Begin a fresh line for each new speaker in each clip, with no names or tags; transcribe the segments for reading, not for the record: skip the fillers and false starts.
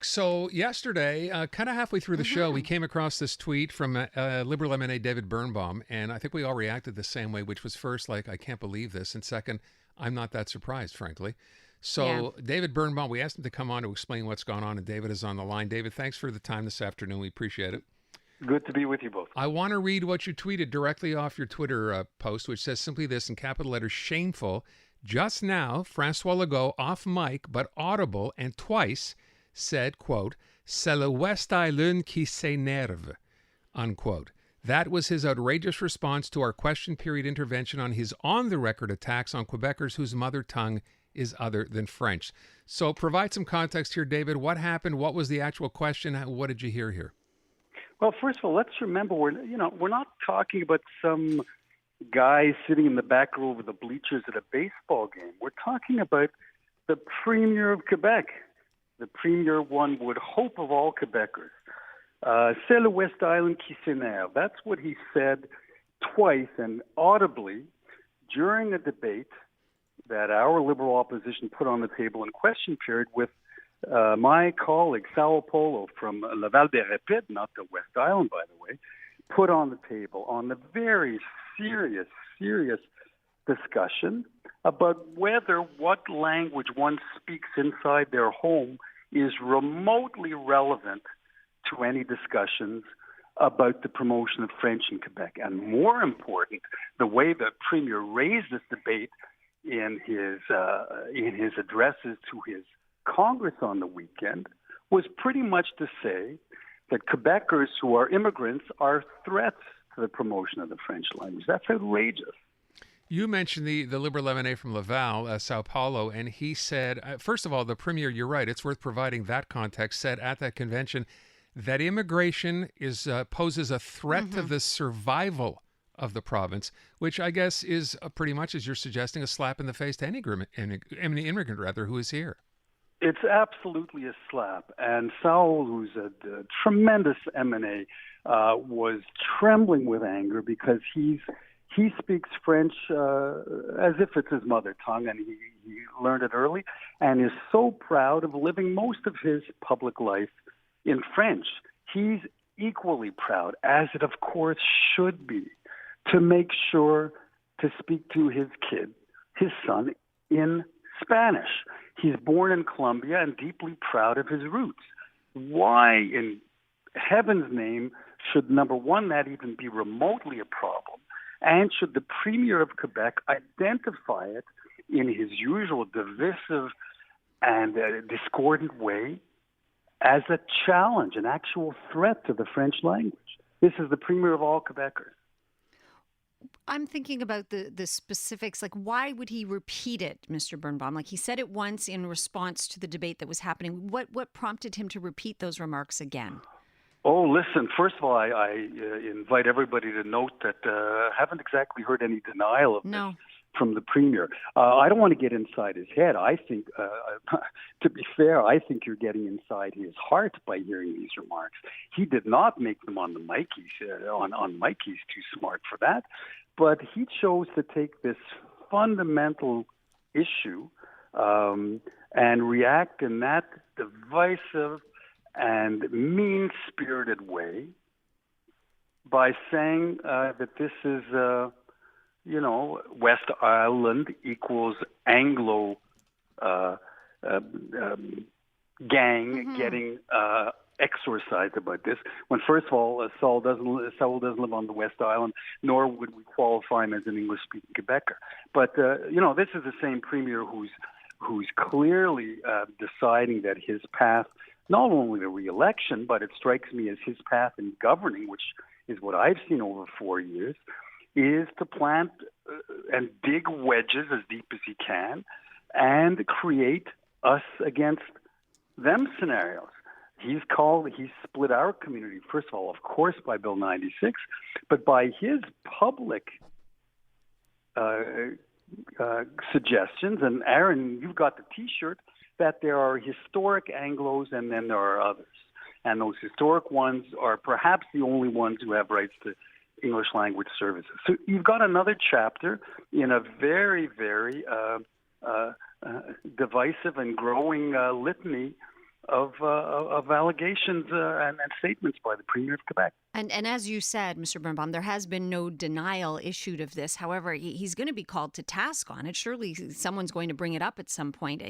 So yesterday, kind of halfway through the show, we
Hmm.
came across this tweet from Liberal MNA David BIRNBAUM, and I think we all reacted the same way, which was first, like, I can't believe this, and second, I'm not that surprised, frankly.
Yeah.
So David BIRNBAUM, we asked him to come on to explain what's going on, and David is on the line. David, thanks for the time this afternoon. We appreciate it.
Good to be with you both.
I want to read what you tweeted directly off your Twitter post, which says simply this in capital letters: shameful. Just now, Francois Legault, off mic but audible and twice, said, quote, c'est le West Island qui s'énerve, unquote. That was his outrageous response to our question period intervention on his on-the-record attacks on Quebecers whose mother tongue is other than French. So provide some context here, David. What happened? What was the actual question? What did you hear here?
Well, first of all, let's remember we're not talking about some guy sitting in the back row of the bleachers at a baseball game. We're talking about the Premier of Quebec, the Premier one would hope of all Quebecers. C'est le West Island qui s'énerve. That's what he said twice and audibly during a debate that our Liberal opposition put on the table in question period with my colleague, Sao Paulo from Laval des Rapides, not the West Island, by the way, put on the table on the very serious discussion about whether what language one speaks inside their home is remotely relevant to any discussions about the promotion of French in Quebec. And more important, the way the Premier raised this debate in his addresses to his Congress on the weekend was pretty much to say that Quebecers who are immigrants are threats to the promotion of the French language. That's outrageous.
You mentioned the Liberal MNA from Laval, Sao Paulo, and he said, first of all, the Premier, you're right, it's worth providing that context, said at that convention that immigration poses a threat to the survival of the province, which I guess is pretty much, as you're suggesting, a slap in the face to any immigrant who is here.
It's absolutely a slap. And Saul, who's a tremendous MNA, was trembling with anger because he speaks French as if it's his mother tongue, and he learned it early, and is so proud of living most of his public life in French. He's equally proud, as it of course should be, to make sure to speak to his kid, his son, in Spanish. He's born in Colombia and deeply proud of his roots. Why in heaven's name should, number one, that even be remotely a problem? And should the Premier of Quebec identify it in his usual divisive and discordant way as a challenge, an actual threat to the French language? This is the Premier of all Quebecers.
I'm thinking about the specifics. Like, why would he repeat it, Mr. BIRNBAUM? Like, he said it once in response to the debate that was happening. What prompted him to repeat those remarks again?
Oh, listen, first of all, I invite everybody to note that I haven't exactly heard any denial of this from the Premier. I don't want to get inside his head. I think, to be fair, I think you're getting inside his heart by hearing these remarks. He did not make them on the mic. On mic, he's too smart for that. But he chose to take this fundamental issue and react in that divisive and mean-spirited way by saying that this is, West Island equals Anglo gang getting exorcised about this. When first of all, Saul doesn't live on the West Island, nor would we qualify him as an English-speaking Quebecer. But this is the same Premier who's clearly deciding that his path, not only the re-election, but it strikes me as his path in governing, which is what I've seen over 4 years, is to plant and dig wedges as deep as he can and create us against them scenarios. He's split our community, first of all, of course, by Bill 96, but by his public suggestions. And Aaron, you've got the T-shirt, that there are historic Anglos and then there are others. And those historic ones are perhaps the only ones who have rights to English language services. So you've got another chapter in a very, very divisive and growing litany of allegations and statements by the Premier of Quebec.
And as you said, Mr. Birnbaum, there has been no denial issued of this. However, he's going to be called to task on it. Surely someone's going to bring it up at some point.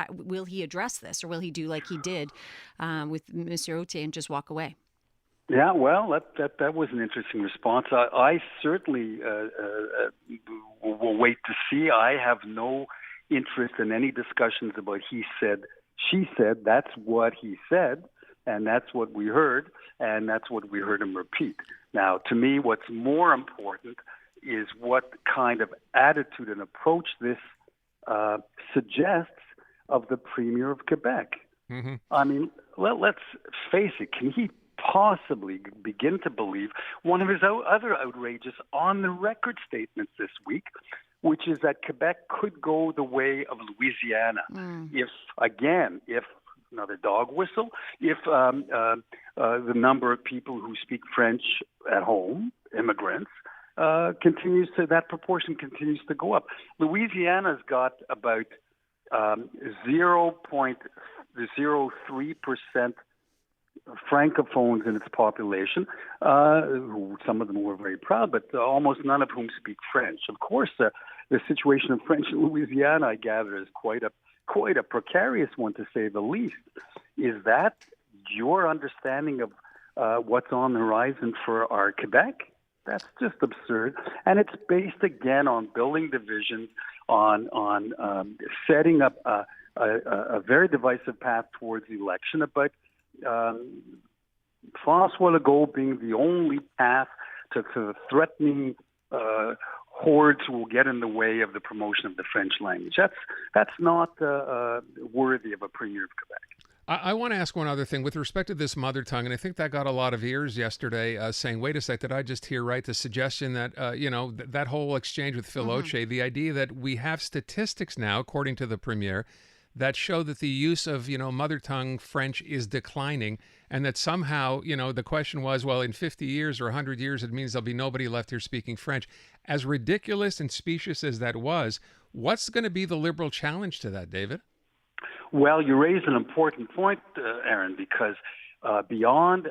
Will he address this, or will he do like he did with Monsieur Autier and just walk away?
Yeah, well, that was an interesting response. I certainly will wait to see. I have no interest in any discussions about he said, she said. That's what he said, and that's what we heard, and that's what we heard him repeat. Now, to me, what's more important is what kind of attitude and approach this suggests of the Premier of Quebec. Mm-hmm. I mean, let's face it, can he possibly begin to believe one of his other outrageous on-the-record statements this week, which is that Quebec could go the way of Louisiana if another dog whistle, if the number of people who speak French at home, immigrants, that proportion continues to go up. Louisiana's got about 0.03% Francophones in its population, some of them were very proud, but almost none of whom speak French. Of course, the situation of French in Louisiana, I gather, is quite a precarious one, to say the least. Is that your understanding of what's on the horizon for our Quebec? That's just absurd, and it's based again on building divisions, on setting up a very divisive path towards election, but François Legault being the only path to the threatening hordes who will get in the way of the promotion of the French language. That's not worthy of a Premier of Quebec.
I want to ask one other thing with respect to this mother tongue, and I think that got a lot of ears yesterday saying, wait a sec, did I just hear right? The suggestion that, that whole exchange with Phil Oche, the idea that we have statistics now, according to the Premier, that show that the use of, mother tongue French is declining, and that somehow, the question was, well, in 50 years or 100 years, it means there'll be nobody left here speaking French. As ridiculous and specious as that was, what's going to be the Liberal challenge to that, David?
Well, you raise an important point, Aaron, because beyond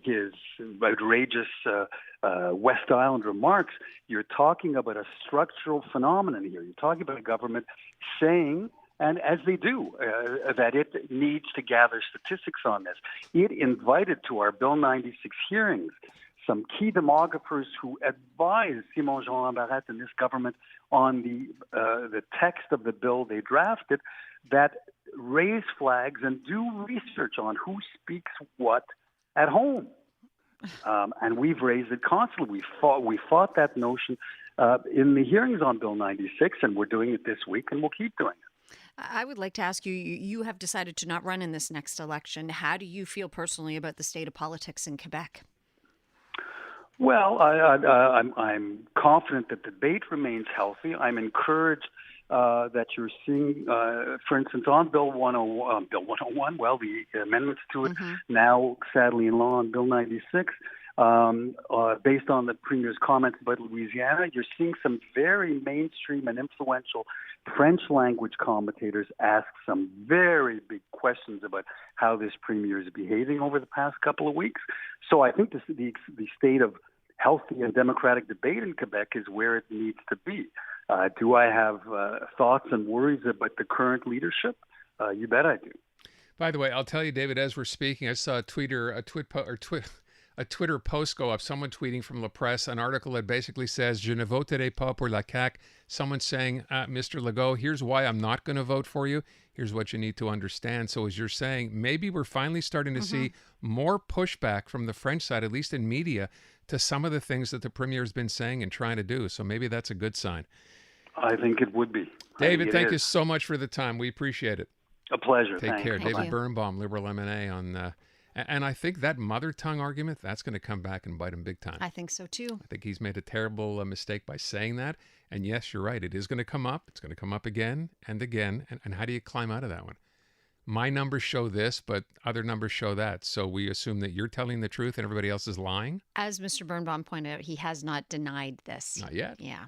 his outrageous West Island remarks, you're talking about a structural phenomenon here. You're talking about a government saying, and as they do, that it needs to gather statistics on this. It invited to our Bill 96 hearings some key demographers who advised Simon Jean Lambarette and this government on the text of the bill they drafted, that raise flags and do research on who speaks what at home. And we've raised it constantly. We fought that notion in the hearings on Bill 96, and we're doing it this week, and we'll keep doing it.
I would like to ask you, you have decided to not run in this next election. How do you feel personally about the state of politics in Quebec?
Well, I'm confident that the debate remains healthy. I'm encouraged that you're seeing, for instance, on Bill 101, well, the amendments to it now sadly in law on Bill 96, based on the Premier's comments about Louisiana, you're seeing some very mainstream and influential French language commentators ask some very big questions about how this Premier is behaving over the past couple of weeks. So I think the state of healthy and democratic debate in Quebec is where it needs to be. Do I have thoughts and worries about the current leadership? You bet I do.
By the way, I'll tell you, David, as we're speaking, I saw a Twitter post go up, someone tweeting from La Presse, an article that basically says, Je ne voterai pas pour la CAQ. Someone saying, Mr. Legault, here's why I'm not going to vote for you. Here's what you need to understand. So as you're saying, maybe we're finally starting to see more pushback from the French side, at least in media, to some of the things that the Premier has been saying and trying to do. So maybe that's a good sign.
I think it would be.
David, thank you so much for the time. We appreciate it.
A pleasure.
Take care.
Thank
David
you.
Birnbaum, Liberal MNA on... and I think that mother tongue argument, that's going to come back and bite him big time.
I think so too.
I think he's made a terrible mistake by saying that. And yes, you're right. It is going to come up. It's going to come up again and again. And how do you climb out of that one? My numbers show this, but other numbers show that. So we assume that you're telling the truth and everybody else is lying?
As Mr. Birnbaum pointed out, he has not denied this.
Not yet.
Yeah.